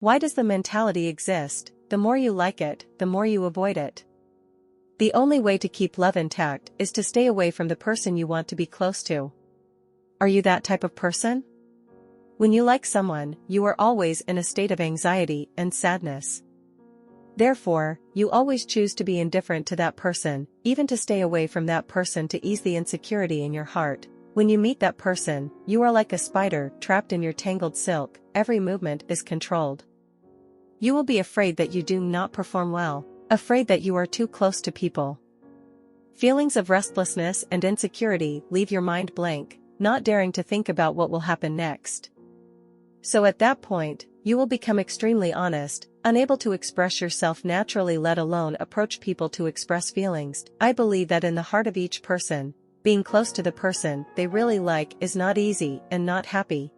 Why does the mentality exist? The more you like it, the more you avoid it. The only way to keep love intact is to stay away from the person you want to be close to. Are you that type of person? When you like someone, you are always in a state of anxiety and sadness. Therefore, you always choose to be indifferent to that person, even to stay away from that person to ease the insecurity in your heart. When you meet that person, you are like a spider trapped in your tangled silk, every movement is controlled. You will be afraid that you do not perform well, afraid that you are too close to people. Feelings of restlessness and insecurity leave your mind blank, not daring to think about what will happen next. So at that point, you will become extremely honest, unable to express yourself naturally, let alone approach people to express feelings. I believe that in the heart of each person, being close to the person they really like is not easy and not happy.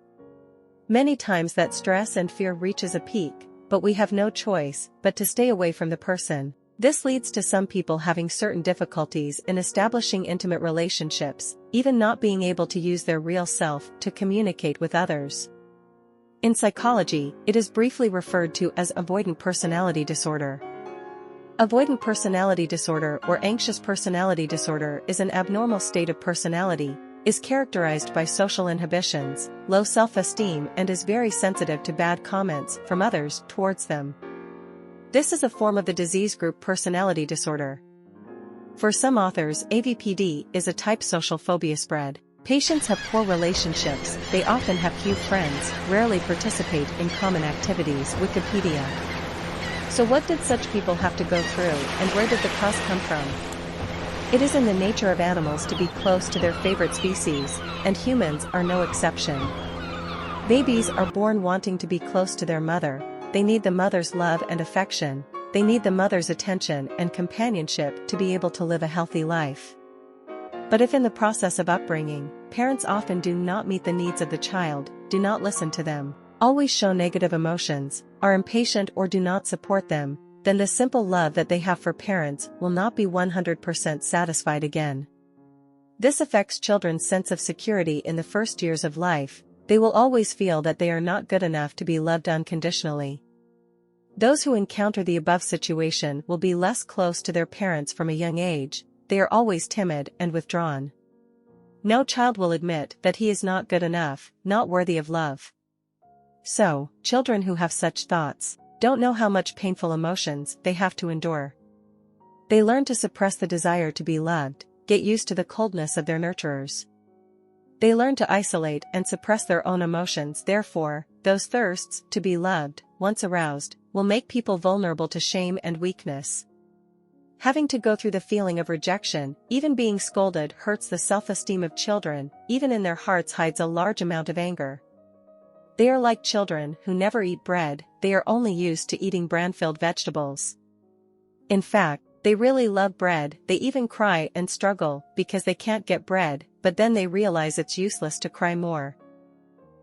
Many times that stress and fear reaches a peak, but we have no choice but to stay away from the person. This leads to some people having certain difficulties in establishing intimate relationships, even not being able to use their real self to communicate with others. In psychology, it is briefly referred to as avoidant personality disorder. Avoidant personality disorder or anxious personality disorder is an abnormal state of personality, is characterized by social inhibitions, low self-esteem, and is very sensitive to bad comments from others towards them. This is a form of the disease group personality disorder. For some authors, AVPD is a type social phobia spread. Patients have poor relationships, they often have few friends, rarely participate in common activities. Wikipedia. So what did such people have to go through, and where did the cause come from? It is in the nature of animals to be close to their favorite species, and humans are no exception. Babies are born wanting to be close to their mother, they need the mother's love and affection, they need the mother's attention and companionship to be able to live a healthy life. But if in the process of upbringing, parents often do not meet the needs of the child, do not listen to them, always show negative emotions, are impatient or do not support them, then the simple love that they have for parents will not be 100% satisfied again. This affects children's sense of security in the first years of life. They will always feel that they are not good enough to be loved unconditionally. Those who encounter the above situation will be less close to their parents from a young age, they are always timid and withdrawn. No child will admit that he is not good enough, not worthy of love. So, children who have such thoughts don't know how much painful emotions they have to endure. They learn to suppress the desire to be loved, get used to the coldness of their nurturers. They learn to isolate and suppress their own emotions. Therefore, those thirsts to be loved, once aroused, will make people vulnerable to shame and weakness. Having to go through the feeling of rejection, even being scolded, hurts the self-esteem of children, even in their hearts hides a large amount of anger. They are like children who never eat bread, they are only used to eating bran-filled vegetables. In fact, they really love bread, they even cry and struggle because they can't get bread, but then they realize it's useless to cry more.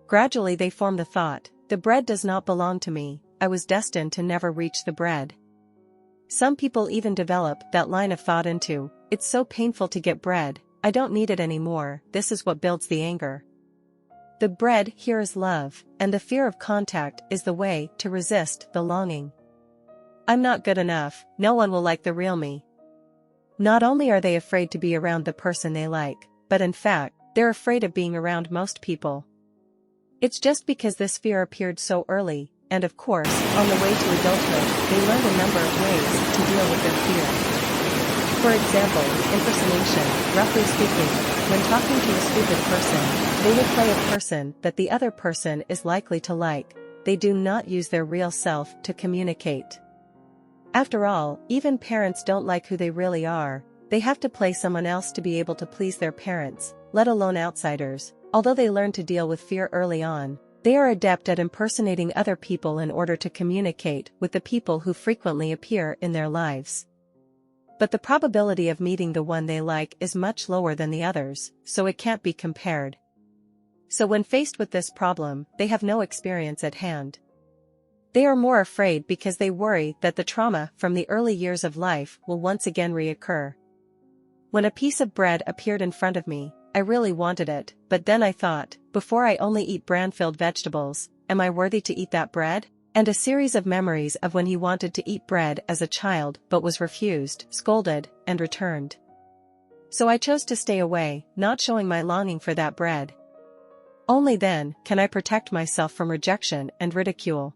Gradually they form the thought, the bread does not belong to me, I was destined to never reach the bread. Some people even develop that line of thought into, it's so painful to get bread, I don't need it anymore. This is what builds the anger. The bread here is love, and the fear of contact is the way to resist the longing. I'm not good enough, no one will like the real me. Not only are they afraid to be around the person they like, but in fact, they're afraid of being around most people. It's just because this fear appeared so early, and of course, on the way to adulthood, they learned a number of ways to deal with their fear. For example, impersonation, roughly speaking, when talking to a stupid person, they will play a person that the other person is likely to like. They do not use their real self to communicate. After all, even parents don't like who they really are, they have to play someone else to be able to please their parents, let alone outsiders. Although they learn to deal with fear early on, they are adept at impersonating other people in order to communicate with the people who frequently appear in their lives. But the probability of meeting the one they like is much lower than the others, so it can't be compared. So when faced with this problem, they have no experience at hand. They are more afraid because they worry that the trauma from the early years of life will once again reoccur. When a piece of bread appeared in front of me, I really wanted it, but then I thought, before I only eat bran-filled vegetables, am I worthy to eat that bread? And a series of memories of when he wanted to eat bread as a child but was refused, scolded, and returned. So I chose to stay away, not showing my longing for that bread. Only then can I protect myself from rejection and ridicule.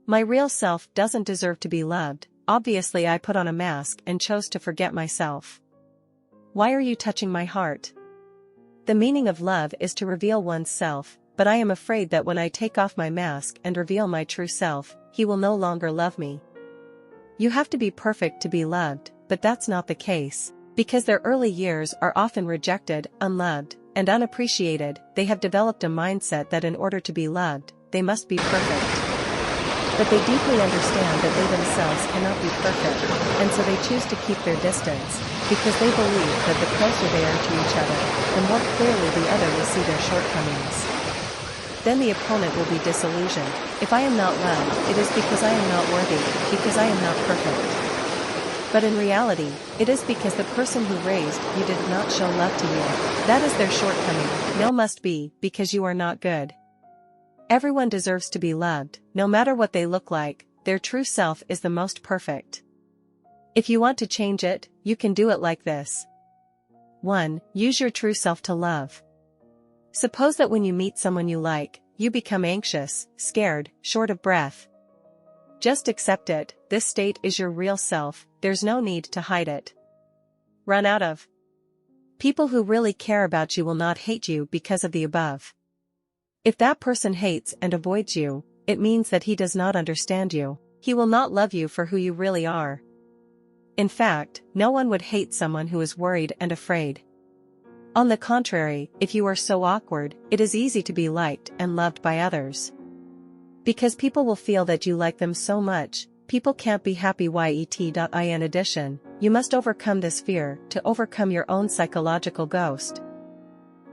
My real self doesn't deserve to be loved. Obviously I put on a mask and chose to forget myself. Why are you touching my heart? The meaning of love is to reveal one's self, but I am afraid that when I take off my mask and reveal my true self, he will no longer love me. You have to be perfect to be loved, but that's not the case. Because their early years are often rejected, unloved, and unappreciated, they have developed a mindset that in order to be loved, they must be perfect. But they deeply understand that they themselves cannot be perfect, and so they choose to keep their distance, because they believe that the closer they are to each other, the more clearly the other will see their shortcomings. Then the opponent will be disillusioned. If I am not loved, it is because I am not worthy, because I am not perfect. But in reality, it is because the person who raised you did not show love to you. That is their shortcoming. No must be, because you are not good. Everyone deserves to be loved, no matter what they look like. Their true self is the most perfect. If you want to change it, you can do it like this. 1. Use your true self to love. Suppose that when you meet someone you like, you become anxious, scared, short of breath. Just accept it. This state is your real self. There's no need to hide it. Run out of. People who really care about you will not hate you because of the above. If that person hates and avoids you, it means that he does not understand you. He will not love you for who you really are. In fact, no one would hate someone who is worried and afraid. On the contrary, if you are so awkward, it is easy to be liked and loved by others. Because people will feel that you like them so much, people can't be happy yet.I. In addition, you must overcome this fear to overcome your own psychological ghost.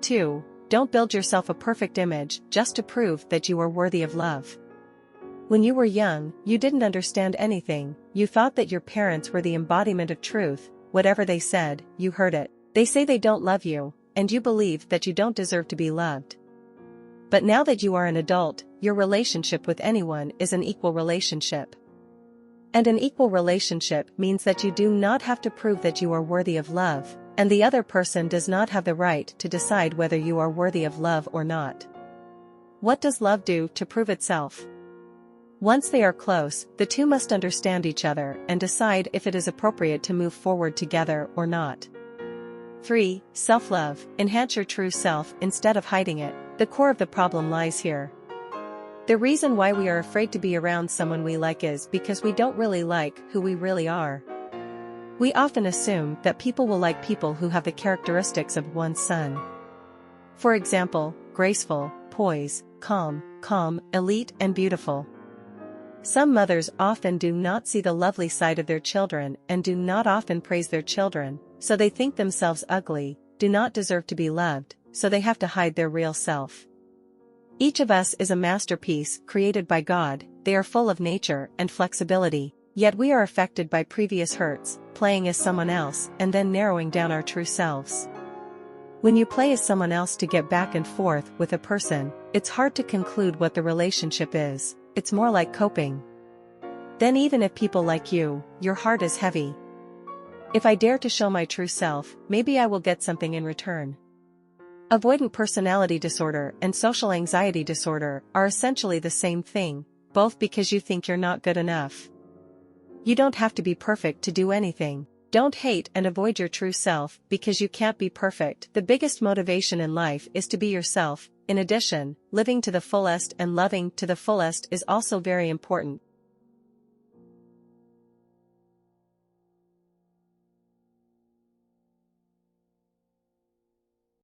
2. Don't build yourself a perfect image just to prove that you are worthy of love. When you were young, you didn't understand anything. You thought that your parents were the embodiment of truth. Whatever they said, you heard it. They say they don't love you, and you believe that you don't deserve to be loved. But now that you are an adult, your relationship with anyone is an equal relationship. And an equal relationship means that you do not have to prove that you are worthy of love, and the other person does not have the right to decide whether you are worthy of love or not. What does love do to prove itself? Once they are close, the two must understand each other and decide if it is appropriate to move forward together or not. 3. Self-love. Enhance your true self instead of hiding it. The core of the problem lies here. The reason why we are afraid to be around someone we like is because we don't really like who we really are. We often assume that people will like people who have the characteristics of one's son. For example, graceful, poised, calm, elite and beautiful. Some mothers often do not see the lovely side of their children and do not often praise their children, so they think themselves ugly, do not deserve to be loved, so they have to hide their real self. Each of us is a masterpiece created by God. They are full of nature and flexibility, yet we are affected by previous hurts, playing as someone else and then narrowing down our true selves. When you play as someone else to get back and forth with a person, it's hard to conclude what the relationship is. It's more like coping. Then even if people like you, your heart is heavy. If I dare to show my true self, maybe I will get something in return. Avoidant personality disorder and social anxiety disorder are essentially the same thing, both because you think you're not good enough. You don't have to be perfect to do anything. Don't hate and avoid your true self because you can't be perfect. The biggest motivation in life is to be yourself. In addition, living to the fullest and loving to the fullest is also very important.